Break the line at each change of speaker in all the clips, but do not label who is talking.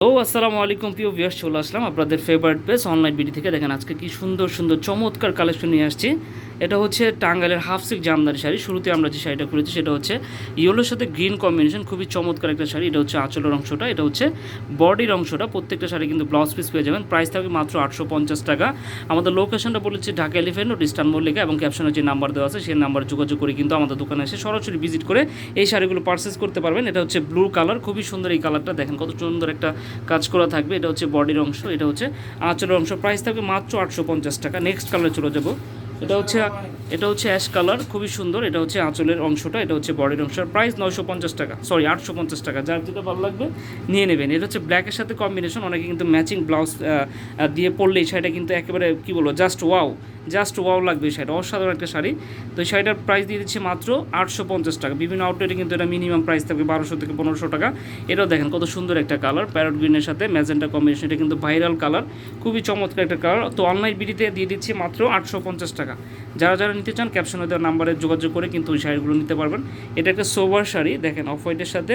আসসালামু আলাইকুম প্রিয় ভিউয়ার্স, চলে আসলাম আপনাদের ফেভারিট পেজ অনলাইন বিডি থেকে। দেখেন আজকে কি সুন্দর সুন্দর চমৎকার কালেকশন নিয়ে আসছি। এটা হচ্ছে টাঙ্গাইলের হাফ সিল্ক জামদানি শাড়ি। শুরুতে আমরা যে শাড়িটা করেছি সেটা হচ্ছে ইয়েলোর সাথে গ্রিন কম্বিনেশন, খুবই চমৎকার একটা শাড়ি। এটা হচ্ছে আঁচলের অংশটা, এটা হচ্ছে বডির অংশটা। প্রত্যেকটা শাড়ি কিন্তু ব্লাউজ পিস পেয়ে যাবেন। প্রাইস থাকবে মাত্র 850 টাকা। আমাদের লোকেশনটা বলেছি Dhaka elephant road, eastern Mallika, এবং ক্যাপশনে যে নাম্বার দেওয়া আছে সেই নাম্বারে যোগাযোগ করে কিন্তু আমাদের দোকানে এসে সরাসরি ভিজিট করে এই শাড়িগুলো পারচেস করতে পারবেন। এটা হচ্ছে ব্লু কালার, খুবই সুন্দর এই কালারটা। দেখেন কত সুন্দর একটা কাজ করা থাকবে। এটা হচ্ছে বডির অংশ, এটা হচ্ছে আঁচলের অংশ। প্রাইস থাকবে মাত্র 850 টাকা। নেক্সট কালারে চলে যাব। এটা হচ্ছে অ্যাশ কালার, খুবই সুন্দর। এটা হচ্ছে আঁচলের অংশটা, এটা হচ্ছে বডির অংশ। প্রাইস 950 টাকা, সরি 850 টাকা। যার যেটা ভালো লাগবে নিয়ে নেবেন। এটা হচ্ছে ব্ল্যাকের সাথে কম্বিনেশন। অনেকে কিন্তু ম্যাচিং ব্লাউজ দিয়ে পরলে এই শাড়িটা কিন্তু একেবারে কী বলবো, জাস্ট ওয়াও লাগবে। এই শাড়িটা অসাধারণ একটা শাড়ি। তো এই শাড়িটার প্রাইস দিয়ে দিচ্ছে মাত্র 850 টাকা। বিভিন্ন আউটলেটে কিন্তু এটা মিনিমাম প্রাইস থাকবে 1200 থেকে 1500 টাকা। এটাও দেখেন কত সুন্দর একটা কালার, প্যারট গ্রিনের সাথে ম্যাজেন্টা কম্বিনেশন। এটা কিন্তু ভাইরাল কালার, খুবই চমৎকার একটা কালার। তো অনলাইন বিডিতে দিয়ে দিচ্ছি মাত্র 850 টাকা। যারা নিতে চান ক্যাপশনে দেওয়া নাম্বারে যোগাযোগ করে কিন্তু ওই শাড়িগুলো নিতে পারবেন। এটা একটা সোবার শাড়ি, দেখেন অফ হোয়াইটের সাথে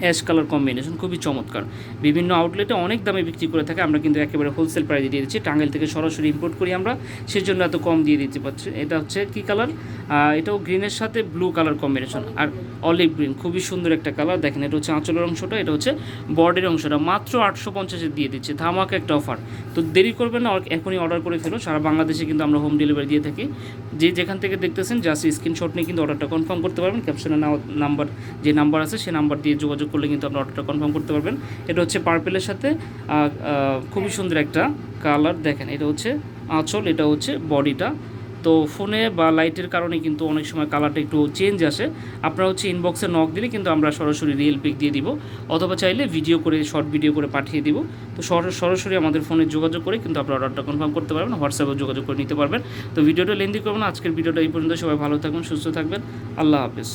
অ্যাশ কালার কম্বিনেশন, খুবই চমৎকার। বিভিন্ন আউটলেটে অনেক দামে বিক্রি করে থাকে, আমরা কিন্তু একেবারে হোলসেল প্রাইসে দিয়ে দিচ্ছি। টাঙ্গাইল থেকে সরাসরি ইম্পোর্ট করি আমরা, সেজন্য এত কম দিয়ে দিতে পারছি। এটা হচ্ছে কি কালার, এটাও গ্রিনের সাথে ব্লু কালার কম্বিনেশন আর অলিভ গ্রিন, খুবই সুন্দর একটা কালার। দেখেন এটা হচ্ছে আঁচলের অংশটা, এটা হচ্ছে বডির অংশটা। মাত্র 850-এ দিয়ে দিচ্ছে, ধামাকা একটা অফার। তো দেরি করবেন না, এখনই অর্ডার করে ফেলো। সারা বাংলাদেশে কিন্তু আমরা হোম ডেলিভারি দিয়ে থাকি। যেখান থেকে দেখতেছেন জাস্ট স্ক্রিনশট নিয়ে কিন্তু অর্ডারটা কনফার্ম করতে পারবেন। ক্যাপশনে নাম্বার, যে নাম্বার আছে সেই নাম্বার দিয়ে যোগাযোগ করলে কিন্তু আপনার অর্ডারটা কনফার্ম করতে পারবেন। এটা হচ্ছে পার্পেলের সাথে খুবই সুন্দর একটা কালার। দেখেন এটা হচ্ছে আঁচল, এটা হচ্ছে বডিটা। তো ফোনে বা লাইটের কারণে কিন্তু অনেক সময় কালারটা একটু চেঞ্জ আসে। আপনারা হচ্ছে ইনবক্সে নক দিলে কিন্তু আমরা সরাসরি রিয়েল পিক দিয়ে দিব, অথবা চাইলে ভিডিও করে, শর্ট ভিডিও করে পাঠিয়ে দিব। তো সরাসরি আমাদের ফোনে যোগাযোগ করে কিন্তু আপনারা অর্ডারটা কনফার্ম করতে পারবেন, হোয়াটসঅ্যাপে যোগাযোগ করে নিতে পারবেন। তো ভিডিওটা লেন্দি করবেন না, আজকের ভিডিওটা এই পর্যন্ত। সবাই ভালো থাকবেন, সুস্থ থাকবেন। আল্লাহ হাফেজ।